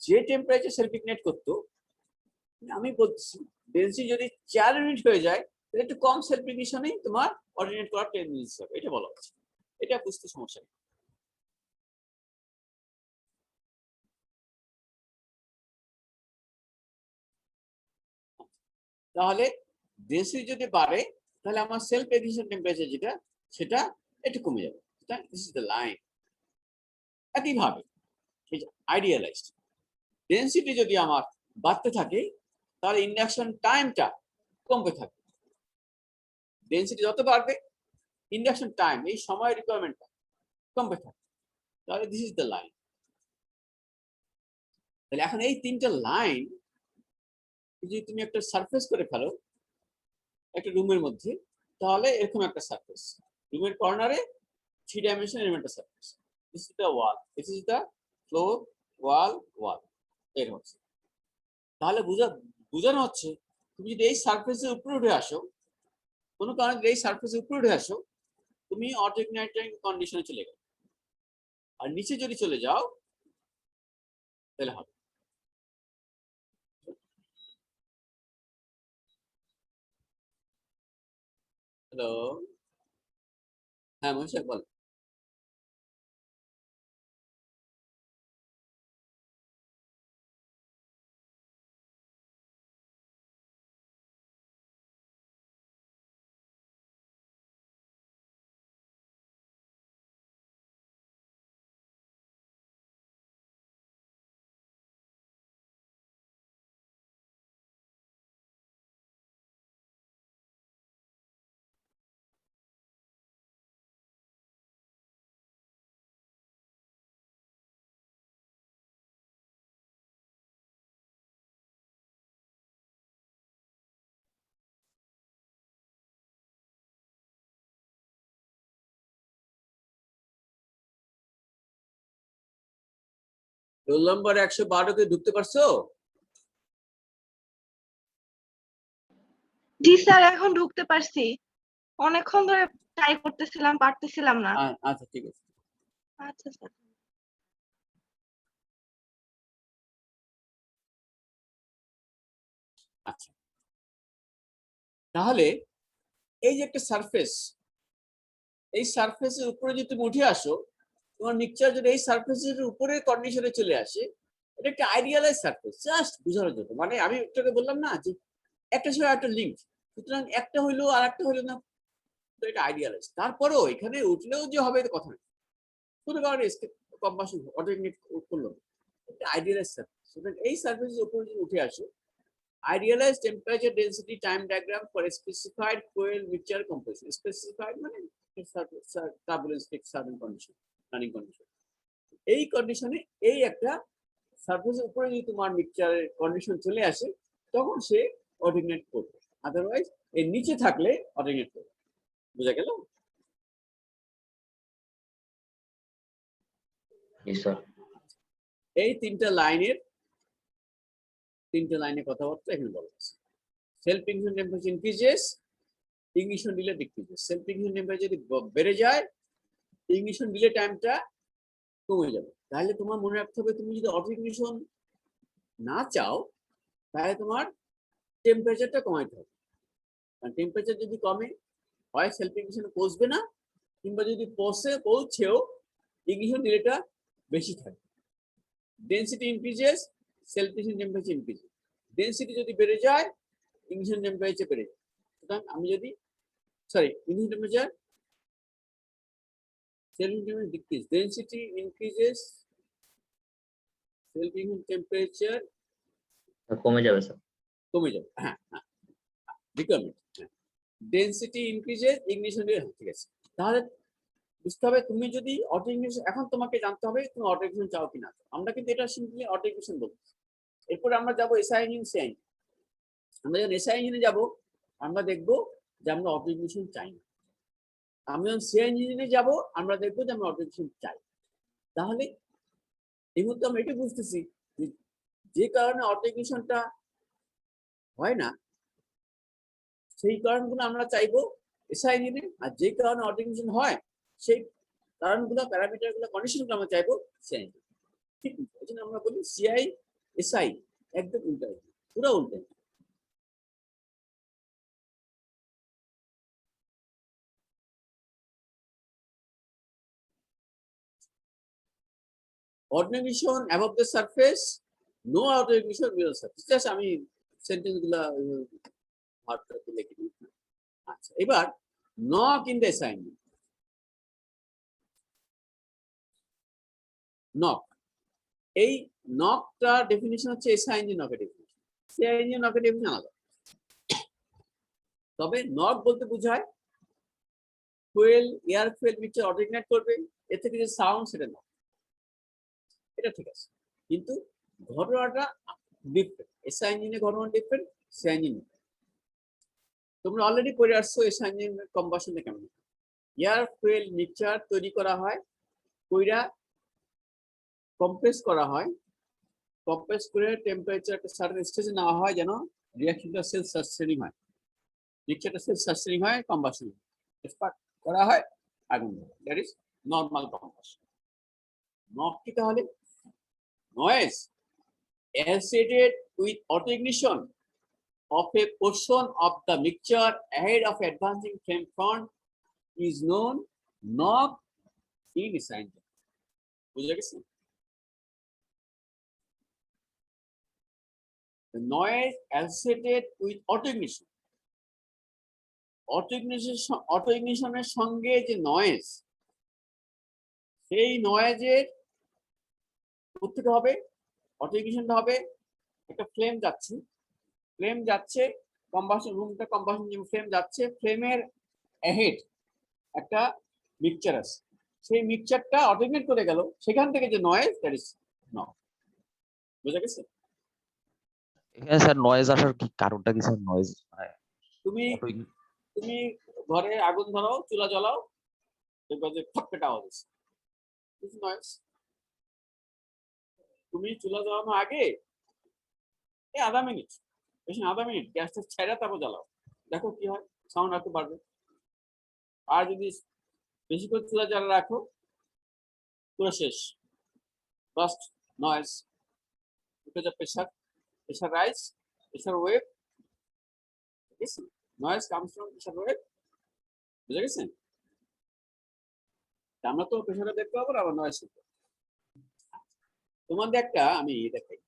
A: যে টেম্পারেচার সেলফ ইগনিট করতো, আমি বলছি ডেন্সিটি যদি 4 ইউনিট হয়ে যায় তাহলে একটু কম সেলফ ইগনিশনেই তোমার অর্ডিনেট করার 10 মিনিটস হবে, এটা বলা হচ্ছে। এটা বুঝতে সমস্যা নেই। তাহলে ডেন্সিটি যদি বাড়ে তাহলে আমার সেলফ ইগনিশন টেম্পারেচার যেটা সেটা একটু কমে যাবে। This is the line. একইভাবে আইডিয়ালাইজড ডেন্সিটি যদি আমার বাড়তে থাকে তাহলে ইন্ডাকশন টাইমটা কমতে থাকে। ডেন্সিটি যত বাড়বে ইন্ডাকশন টাইম, এই সময় রিকোয়ারমেন্টটা কমতে থাকে। তাহলে দিস ইজ দ্য লাইন। তাহলে এখন এই তিনটা লাইন যদি তুমি একটা সারফেস করে ফেলো একটা রুমের মধ্যে, তাহলে এরকম একটা সারফেস, রুমের কর্নারে 3 ডাইমেনশন এরকম একটা surface. This is the wall, this is the floor, wall, wall, এর হচ্ছে। তাহলে বোঝানো হচ্ছে তুমি যদি এই সারফেসের উপরে উঠে আসো, কোনো কারণে যদি এই সারফেসের উপরে উঠে আসো, তুমি অটো ইগনাইটিং কন্ডিশনে চলে গেলে। আর নিচে যদি চলে যাও তাহলে হবে। হ্যালো, হ্যাঁ মশাই বল। রোল নাম্বার 112-তে ঢুকতে পারছো?
D: জি স্যার, এখন ঢুকতে পারছি। অনেকক্ষণ ধরে ট্রাই করতেছিলাম, পারতেছিলাম না।
A: আচ্ছা ঠিক আছে।
D: আচ্ছা স্যার।
A: আচ্ছা, তাহলে এই যে একটা সারফেস, এই সারফেসের উপরে যদি তুমি উঠে আসো, তোমার মিক্সচার যদি এই সারফেসের উপরে কন্ডিশনে চলে আসে, এটা একটা আইডিয়ালাইজ সারফেস, জাস্ট বোঝানোর জন্য। মানে আমি একটাকে বললাম না যে একটা সময় একটা লিঙ্ক, সুতরাং একটা হইলো আর একটা হইলো না, তো এটা আইডিয়ালাইজ। তারপরেও এখানে উঠলেও যে হবে এটা কথা নেই, কোনো কারণে কম্বাসন অটোমেটিক করলো না, এটা আইডিয়ালাইজ সারফেস। সুতরাং এই সারফেসের উপরে যদি উঠে আসো, idealized temperature density time diagram for a specified fuel mixture composition. Specified মানে turbulence fixed certain condition, running condition. এই কন্ডিশনে এই একটা সারফেসের উপরে যদি তোমার মিক্সচারের কন্ডিশন চলে আসে, তখন সে অর্ডিনেট করবে, আদারওয়াইজ এর নিচে থাকলে অর্ডিনেট করবে। বুঝা গেল?
C: জি স্যার।
A: এই তিনটা লাইনে কথাবার্তা এখানে বলা আছে। Self ignition temperature increases, ignition delay decreases. Self ignition temperature যদি বেড়ে যায়, ইগনিশন ডিলে টাইমটা কমে যাবে। তাহলে তোমার মনে রাখতে হবে, তুমি যদি অটো ইগনিশন না চাও, তাহলে তোমার টেম্পারেচারটা কমাইতে হবে। কারণ টেম্পারেচার যদি কমে, হয় সেলফ ইগনিশন পৌঁছবে না, কিংবা যদি পৌঁছেও ইগনিশন ডিলেটা বেশি থাকে। Density increases, self ignition temperature increases. Density যদি বেড়ে যায়, ইগনিশন টেম্পারেচার বেড়ে যায়। সুতরাং আমি যদি ignition temperature, self ignition decrease, density increases, self ignition temperature
C: কমে যাবে স্যার।
A: কমে যাবে। হ্যাঁ হ্যাঁ, রিকোয়ারমেন্ট, ডেন্সিটি ইনক্রিজেস, ইগনিশন ঠিক আছে। তাহলে বুঝতে হবে, তুমি যদি অটো ইগনিশন, এখন তোমাকে জানতে হবে তুমি অটো ইগনিশন চাও কিনা। আমরা কিন্তু এটা সিম্পলি অটো ইগনিশন বলছি। এরপরে আমরা যাবো এসআই ইঞ্জিন, সিআই ইঞ্জিন। আমরা যখন এসআই ইঞ্জিনে যাব, আমরা দেখবো যে আমরা অটো ইগনিশন চাই না। আমি যখন সিআই ইঞ্জিনে যাব, আমরা দেখবো যে আমরা অটো ইগনিশন চাই। তাহলে এই মুহূর্তে আমরা এটা বুঝতেছি যে কারণে অটো ইগনিশনটা হয় না, সেই কারণগুলো আমরা চাইবো এসআই ইঞ্জিনে, আর যে কারণে অটো ইগনিশন হয়, সেই কারণগুলো, প্যারামিটারগুলো, কন্ডিশনগুলো আমরা চাইবো সিআই ইঞ্জিনে। ঠিক, এই জন্য আমরা বলি সিআই এসআই একদম উল্টা, পুরো উল্টা। Auto ignition above the surface, no auto ignition below surface. Just আমি সেন্টেন্সগুলো ভার্বটাকে লিখে দিই। আচ্ছা, এবার knock in the SI engine. Knock, এই নকটা ডেফিনিশন হচ্ছে এসআই ইঞ্জিন নকের ডেফিনিশন, সিআই ইঞ্জিন নকের ডেফিনিশন আলাদা। তবে নক বলতে বোঝায় fuel, air fuel mixture auto ignite করবে, এর থেকে যে সাউন্ড, সেটা নক। এটা ঠিক আছে, কিন্তু ঘটনাটা ডিফারেন্ট। এসআই ইঞ্জিনের ঘটনা ডিফারেন্ট, সিআই ইঞ্জিন। তোমরা অলরেডি পড়ে আসছো এসআই ইঞ্জিনের কম্বাসনটা কেমন। এয়ার ফুয়েল মিক্সচার তৈরি করা হয়, কইরা কম্প্রেস করা হয়, কম্প্রেস করে টেম্পারেচার একটা সার্টেন স্টেজে নেওয়া হয়, যেন রিঅ্যাকশনটা সেলফ সাস্টেনিং হয়, মিক্সচারটা সেলফ সাস্টেনিং হয়, কম্বাসন স্পার্ক করা হয় আগুন, that is normal combustion. Knock কি তাহলে? Noise associated with auto ignition of a portion of the mixture ahead of advancing flame front is known knock in science. বুঝে গেছে? The noise associated with auto ignition. Auto ইগনিশনের সঙ্গে যে noise, সেই নয়েজের কোথেকে হবে? অটো ইগনিশনটা হবে একটা ফ্লেম যাচ্ছে কম্বাসন রুমটা কম্বাসন ফ্লেম যাচ্ছে, ফ্লেমের অ্যাহেড একটা মিক্সচার আছে, সেই মিক্সচারটা অটো ইগনিট করে গেল, সেখান থেকে যে নয়েজ দ্যাট ইজ নক। বুঝা গেছে?
B: এখানে স্যার নয়েজ আসার কি কারণটা কি স্যার? নয়েজ
A: তুমি তুমি ঘরে আগুন ধরাও, চুলা জ্বালাও, দেখবা যে খটখট আওয়াজ হচ্ছে, নয়েজ। তুমি চুলা জ্বালানোর আগে আধা মিনিট, বেশি আধা মিনিট গ্যাসটা ছেড়ে তারপর জ্বালাও, দেখো কি হয়, সাউন্ড একটু বাড়বে। আর যদি বেশি করে চুলা জ্বালা রাখো, পুরো শেষ, first noise, because of pressure rise, pressure wave, yes, noise comes from pressure wave. বুঝে গেছেন? আমরা তো প্রেসারটা দেখতে পাবো, আবার নয়েজ শুনতে। তোমাদের একটা আমি দেখাই,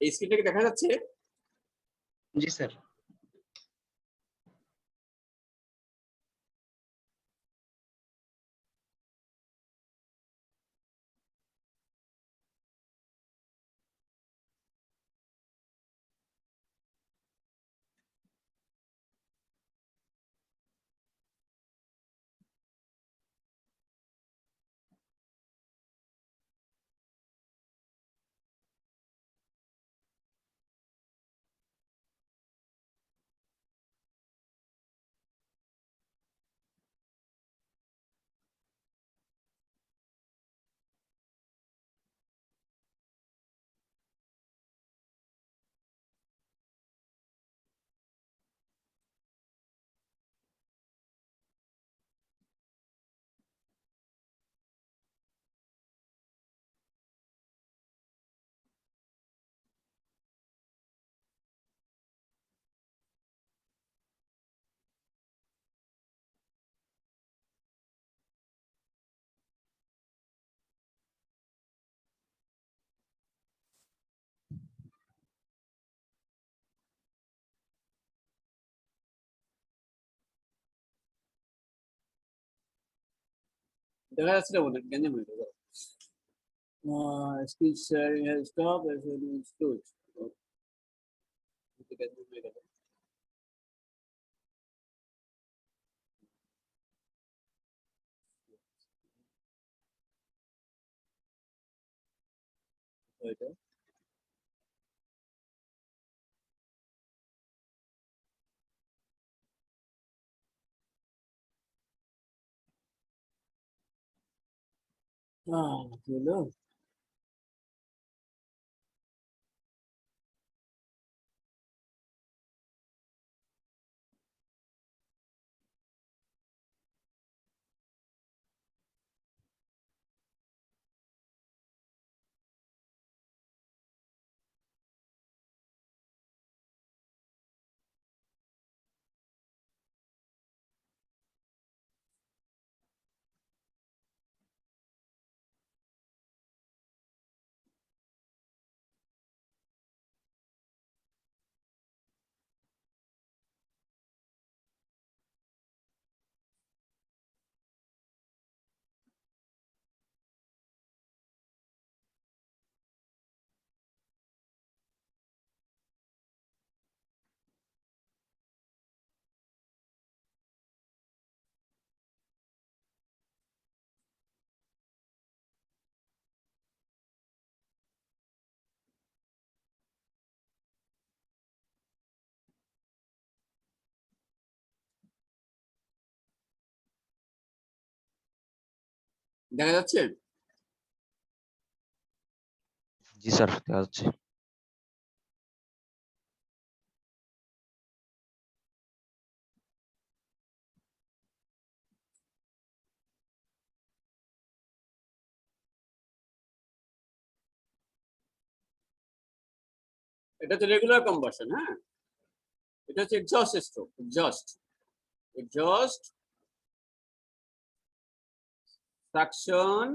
A: এই স্ক্রিনটাকে দেখা যাচ্ছে?
C: জি স্যার।
A: দেখা যাচ্ছে না বলে কেন হয়ে গেল? Screen sharing has stop as installed. এটা কি হলো? দেখা যাচ্ছে?
B: জি স্যার, দেখা যাচ্ছে।
A: এটা হচ্ছে রেগুলার কম্বাসন, হ্যাঁ, এটা হচ্ছে exhaust stroke, exhaust suction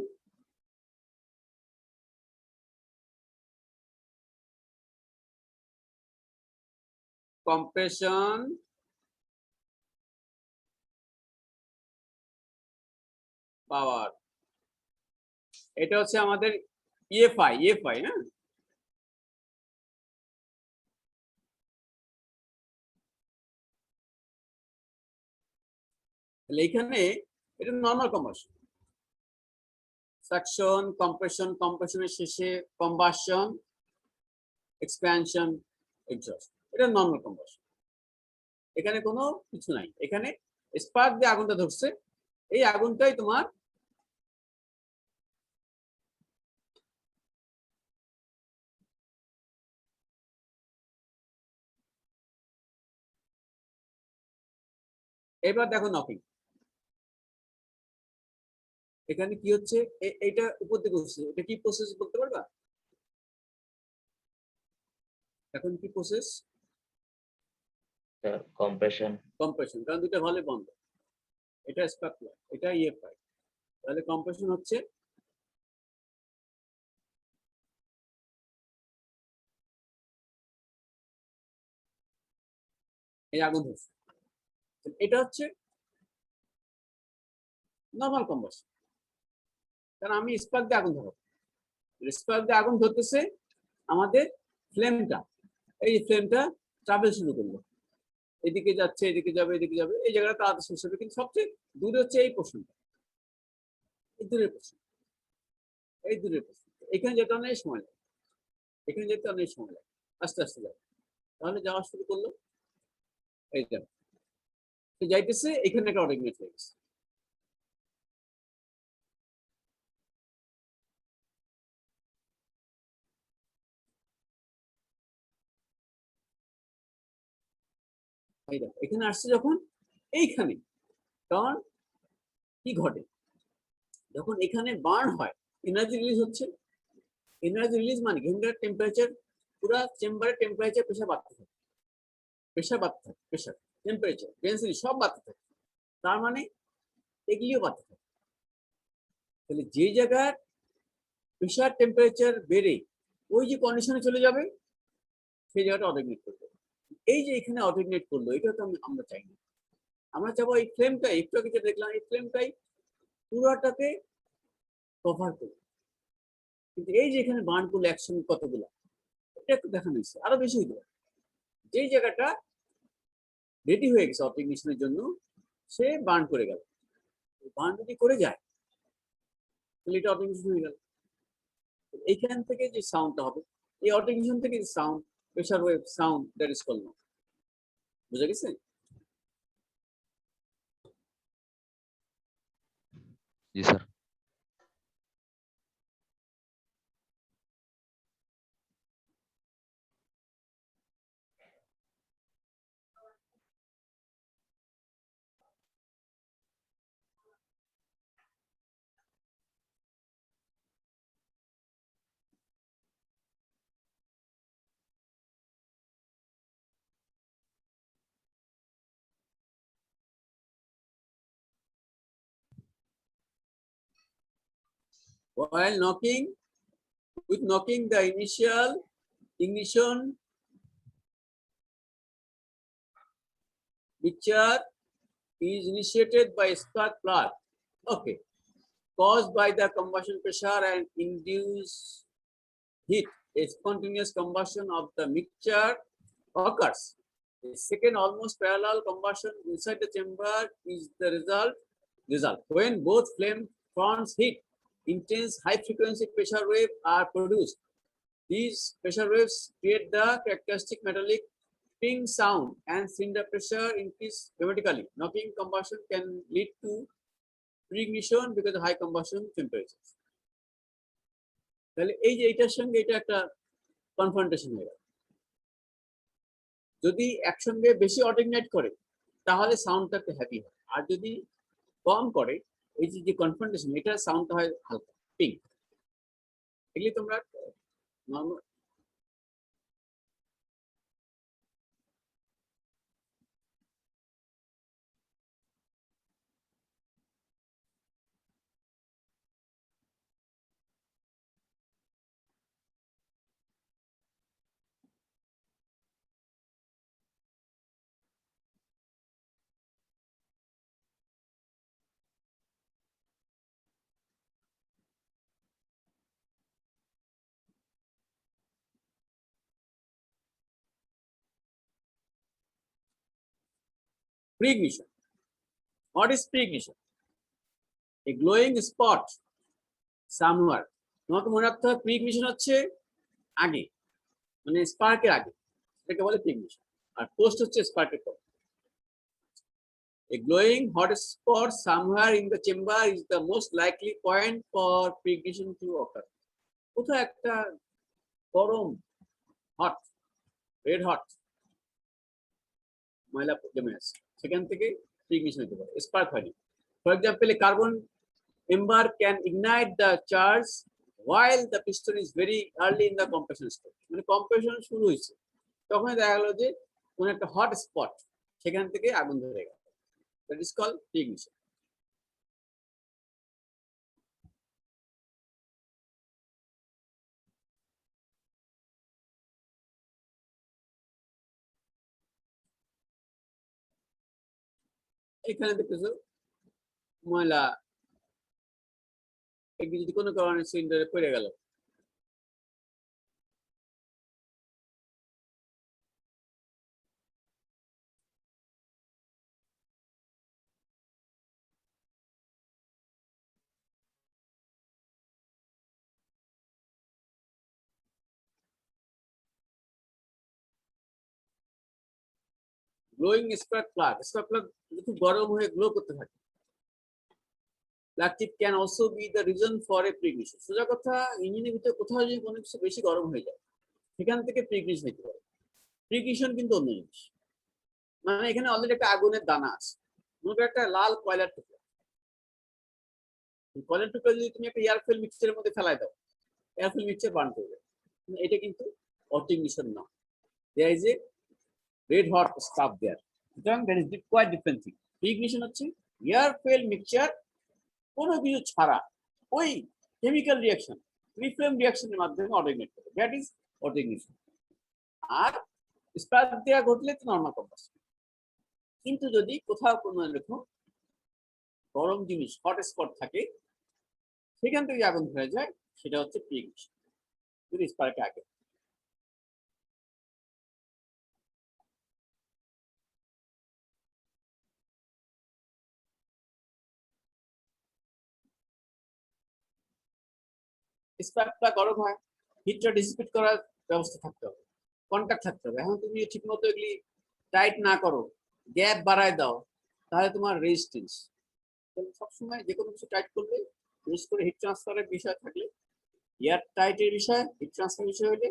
A: compression power, এটা হচ্ছে আমাদের ইএফআই, হ্যাঁ। তাহলে এখানে এটা নর্মাল কম্বাসন, সাকশন কম্প্রেশনের শেষে কম্বাসন, এক্সপ্যানশন, এক্সস্ট, এটা নর্মাল কম্বাসন। এখানে কোনো কিছু নাই, এখানে স্পার্ক দিয়ে আগুনটা ধরছে, এই আগুনটাই তোমার এবার দেখো নকিং, এখানে কি হচ্ছে, এটা উপর দিকে উঠছে, এটা কি প্রসেস বলতে পারবা? এখন কি প্রসেস?
C: কম্প্রেশন।
A: কম্প্রেশন, কারণ দুটো ভালো বন্ধ, এটা স্পার্ক, এটা ইএফআই, তাহলে কম্প্রেশন হচ্ছে এই আগুন ধরছে, এটা হচ্ছে নর্মাল কম্বাসন, কারণ আমি স্পার্ক দিয়ে আগুন ধরবো, স্পার্ক দিয়ে আগুন ধরতেছে আমাদের ফ্লেমটা, এই ফ্লেমটা ট্রাভেল শুরু করলো, এদিকে যাচ্ছে, এদিকে যাবে, এদিকে যাবে, এই জায়গাটা তাড়াতাড়ি শেষ হবে, কিন্তু সবচেয়ে দূরে হচ্ছে এই পোর্শনটা, এই দূরের পোর্শন, এই দূরের পোর্শন, এখানে যেতে অনেক সময় লাগে, এখানে যেতে অনেক সময় লাগে, আস্তে আস্তে যাবে, তাহলে যাওয়া শুরু করলো, এই যাবে, যাইতেছে, এখানে একটা অটোমেট হয়ে গেছে, এই দেখো এখানে আসছে যখন, এইখানে, কারণ কি ঘটে যখন এখানে বার্ন হয়, এনার্জি রিলিজ হচ্ছে, এনার্জি রিলিজ মানে এখানকার টেম্পারেচার, পুরো চেম্বারের টেম্পারেচার, প্রেশার বাড়তে থাকে, প্রেশার টেম্পারেচার ডেন্সিটি সব বাড়তে থাকে, তার মানে এগুলিও বাড়তে থাকে, তাহলে যে জায়গার প্রেশার টেম্পারেচার বেড়ে ওই যে কন্ডিশনে চলে যাবে, সেই জায়গাটা অটোইগনিট করবে, এই যে এখানে অটোইগনিট করলো, এটা তো আমরা চাই না, আমরা চাবো এই ফ্লেমটাই, একটু আগে যে দেখলাম, এই ফ্লেমটাই পুরোটাকে কভার করবে, কিন্তু এই যে এখানে বার্ন করলো একসঙ্গে কতগুলো, এটা একটু দেখানো হয়েছে, আরো বেশি হইতে পারে, যেই জায়গাটা রেডি হয়ে গেছে অটোইগনিশনের জন্য, সে বার্ন করে গেল, বার্ন যদি করে যায় তাহলে এটা অটোইগনিশন হয়ে গেল, এইখান থেকে যে সাউন্ডটা হবে, এই অটোইগনিশন থেকে যে sound, pressure wave sound, that is called, বুঝা গেছে?
B: জি sir.
A: While knocking, with knocking, the initial ignition picture is initiated by spark plug, okay, caused by the combustion pressure and induced heat. A spontaneous combustion of the mixture occurs. A second almost parallel combustion inside the chamber is the result. When both flame fronts hit, intense high frequency pressure waves are produced. These pressure waves create the characteristic metallic ping sound, and cylinder pressure increase dramatically. Knocking combustion can lead to pre-ignition because of high combustion temperatures. তাহলে এই যে এটার সঙ্গে এটা একটা confrontation হয়ে গেল। যদি একসঙ্গে বেশি অটোইগনাইট করে তাহলে সাউন্ডটা একটু হ্যাপি হয়, আর যদি কম করে এই যে কনফ্রন্টেশন এটা সাউন্ডটা হয় হালকা পিঙ্ক। এগুলি তোমরা normal pre-ignition. What is pre-ignition? A glowing spot somewhere. তোমাকে মনে রাখতে হবে pre-ignition হচ্ছে আগে, মানে স্পার্কের আগে, এটাকে বলে pre-ignition, আর পোস্ট হচ্ছে স্পার্কের পর। A glowing hot spot somewhere in the chamber is the most likely point for pre-ignition to occur. কোথাও একটা গরম হট রেড হট ময়লা জমে আছে, সেখান থেকে pre-ignition হতে পারে, স্পার্ক হয়নি। For example, a carbon ember can ignite the charge while the piston is very early in the compression stage. মানে কম্প্রেশন শুরু হয়েছে, তখন দেখা গেল যে কোন একটা হট স্পট, সেখান থেকে আগুন ধরে গেল। That is called pre-ignition. এখানে দেখতেছো ময়লা যদি কোনো কারণে সিলিন্ডারে পড়ে গেল, গ্লোয়িং স্পার্ক প্লাগ খুব গরম হয়ে গ্লো করতে থাকে। Plug tip can also be the reason for a preignition. সোজা কথা, ইঞ্জিনের ভিতরে কোথাও যদি কোনো কিছু বেশি গরম হয়ে যায়, সেখান থেকে প্রি-ইগনিশন হতে পারে। প্রি-ইগনিশন কিন্তু অন্য জিনিস, মানে এখানে অলরেডি একটা আগুনের দানা আছে, মনে একটা লাল কয়লার টুকরা, কয়লার টুকরা যদি তুমি একটা এয়ার ফুয়েল মিক্সচারের মধ্যে ফেলাই দাও, এয়ার ফুয়েল মিক্সচার বার্ন করবে, এটা কিন্তু অটো-ইগনিশন না। There is a red hot stuff there. সুতরাং that is quite different thing. Pre-ignition হচ্ছে এয়ার ফুয়েল মিক্সচার কোনো কিছু ছাড়া ওই কেমিক্যাল রিঅ্যাকশন, রিফ্লেম রিঅ্যাকশনের মাধ্যমে অটো-ইগনিট করে, দ্যাট ইজ অটো-ইগনিশন। আর স্পার্ক দেওয়া ঘটলে তো নর্মাল কম্বাসন। কিন্তু যদি কোথাও কোনো এরকম গরম জিনিস হট স্পট থাকে, সেখান থেকে আগুন ধরে যায়, সেটা হচ্ছে প্রি-ইগনিশন, যদি স্পার্কের আগে। স্পার্কটা গরম হয়, হিটটা ডিসিপেট করার ব্যবস্থা থাকতে হবে, কন্টাক্ট থাকতে হবে। এখন তুমি ঠিক মতো এগুলি টাইট না করো, গ্যাপ বাড়ায় দাও, তাহলে তোমার রেজিস্ট্যান্স সবসময় যে কোনো কিছু টাইট করলে, বিশেষ করে হিট ট্রান্সফারের বিষয় থাকলে, এয়ার টাইটের বিষয়, হিট ট্রান্সফার বিষয় হলে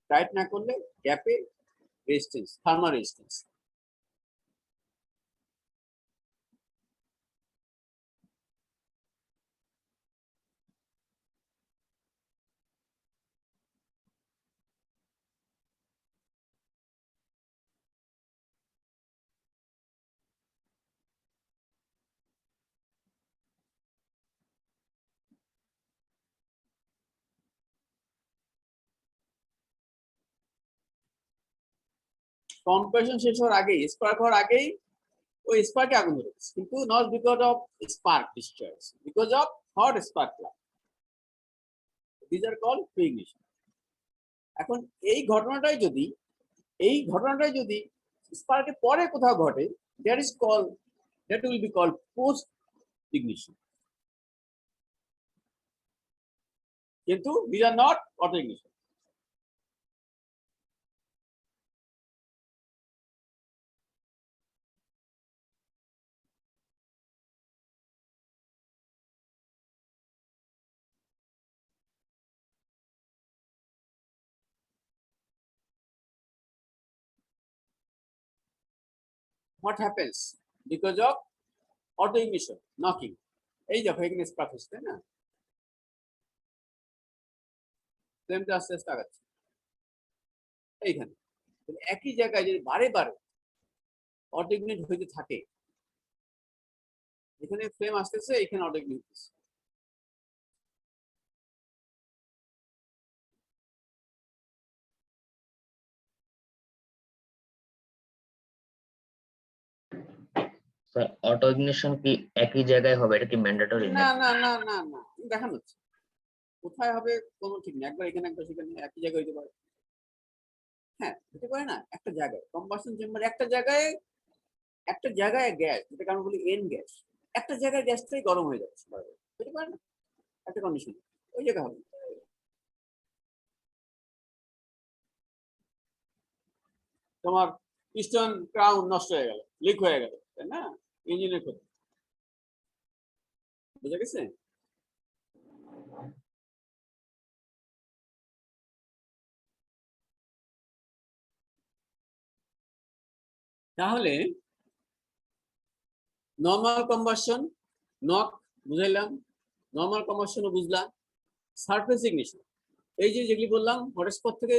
A: টাইট না করলে গ্যাপে রেজিস্ট্যান্স, থার্মাল রেজিস্ট্যান্স। কম্প্রেশন শেষ হওয়ার আগেই, স্পার্ক হওয়ার আগেই ওই স্পার্কে আগুন ধরেছে, কিন্তু not because of spark discharge, because of hot spark plug. This are called preignition. এখন এই ঘটনাটাই যদি স্পার্কের পরে কোথাও ঘটে, that will be called post ignition. কিন্তু these are not auto ignition. what happens because of auto ignition knocking এই দেখো এখানে স্পার্ক হচ্ছে তাই না ফ্লেমটা আস্তে আস্তে আগাচ্ছে এইখানে একই জায়গায় যদি বারে বারে অটো ইগনিট হইতে থাকে এখানে ফ্লেম আসতেছে এখানে অটো ইগনিট হচ্ছে
C: স্যার অটো ইগনিশন কি একই জায়গায় হবে, এটা কি ম্যান্ডেটরি?
A: না না না না না দেখানো হচ্ছে কোথায় হবে কোনো ঠিক নেই একবার এখানে একবার সেখানে একই জায়গায় হইতে পারে হ্যাঁ হতে পারে না একটা জায়গায় কম্বাসন চেম্বার একটা জায়গায় গ্যাস যেটাকে আমরা বলি এন গ্যাস একটা জায়গায় গ্যাসটাই গরম হয়ে যাচ্ছে হতে পারে না একটা কন্ডিশন ওই জায়গা হবে তোমার পিস্টন ক্রাউন নষ্ট হয়ে গেল লিক হয়ে গেল তাই না ইঞ্জিনের ক্ষতি বুঝা গেছে তাহলে নরমাল কম্বাসন নক বুঝাইলাম নরমাল কম্বাসনও বুঝলাম সারফেস ইগনিশন এই যে যেগুলি বললাম হটস্পট থেকে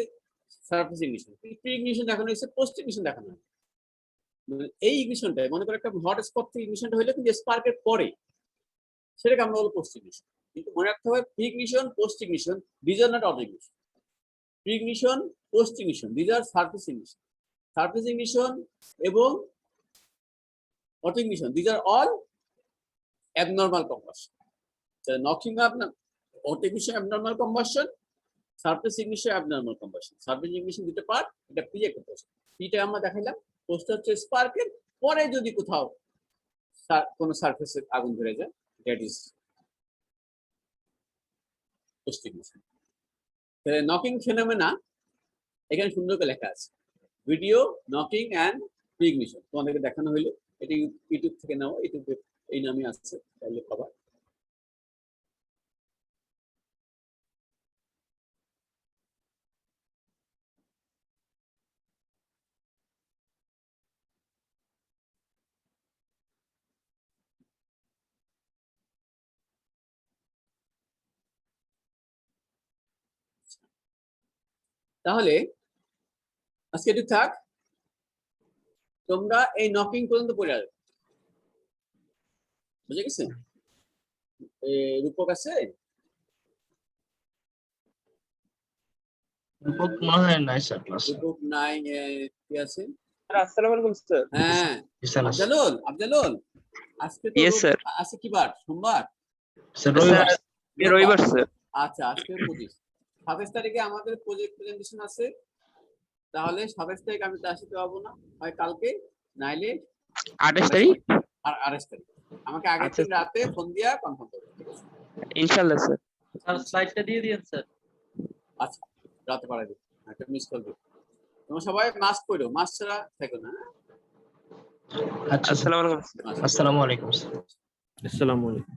A: সারফেস ইগনিশন প্রি ইগনিশন দেখানো হয়েছে পোস্ট ইগনিশন দেখানো হয় এই ইগনিশনটা মনে করো একটা হটস্পট থেকে ইগনিশনটা হইলে কিন্তু স্পার্কের পরে সেটাকে আমরা বলবো পোস্ট ইগনিশন কিন্তু মনে রাখতে হবে pre ignition post ignition these are not auto ignition pre ignition post ignition these are surface ignition এবং auto ignition these are all abnormal combustion the knocking up auto ignition abnormal combustion surface ignition abnormal combustion surface ignition দুটো part এটা pre একটা post প্রিটা আমরা দেখাইলাম post হচ্ছে স্পার্কের পরে যদি কোথাও কোন সারফেসে আগুন ধরে যায় দ্যাট ইজ পোস্ট ইগনিশন তাহলে নকিং ফেনোমেনা এখানে সুন্দর করে লেখা আছে video knocking and pre ignition তোমাদেরকে দেখানো হলো এটা ইউটিউব থেকে নাও ইউটিউবে এই নামে আসছে তাহলে পাবা তাহলে আজকে একটু থাক তোমরা এই নকিং পর্যন্ত পড়ে আসবে বুঝে গেছে রূপক আছে
C: রূপক মনে হয় নাই স্যার ক্লাসে।
A: রূপক নাই কি আছে
E: আসসালামু আলাইকুম স্যার।
A: হ্যাঁ আফজালুল আজকে তো আছে কি বার সোমবার
E: রবিবার স্যার।
A: আচ্ছা আজকে 25 তারিখে আমাদের প্রজেক্ট প্রেজেন্টেশন আছে তাহলে 27 তারিখ আমি তো আসতে পারবো না হয় কালকে নাইলে
E: 28 তারিখ
A: আর 28 তারিখ আমাকে আগের দিন রাতে ফোন দিয়া কনফার্ম করবে ঠিক আছে
E: ইনশাআল্লাহ স্যার।
F: স্যার স্লাইডটা দিয়ে দিন স্যার।
A: আচ্ছা রাতে পাঠাই দিই একটা মিস করবে তোমরা সবাই মাস্ক পরো মাস্ক ছাড়া থেকো না
C: আচ্ছা
E: আসসালামু আলাইকুম।
C: আসসালামু আলাইকুম।
F: আসসালামু আলাইকুম।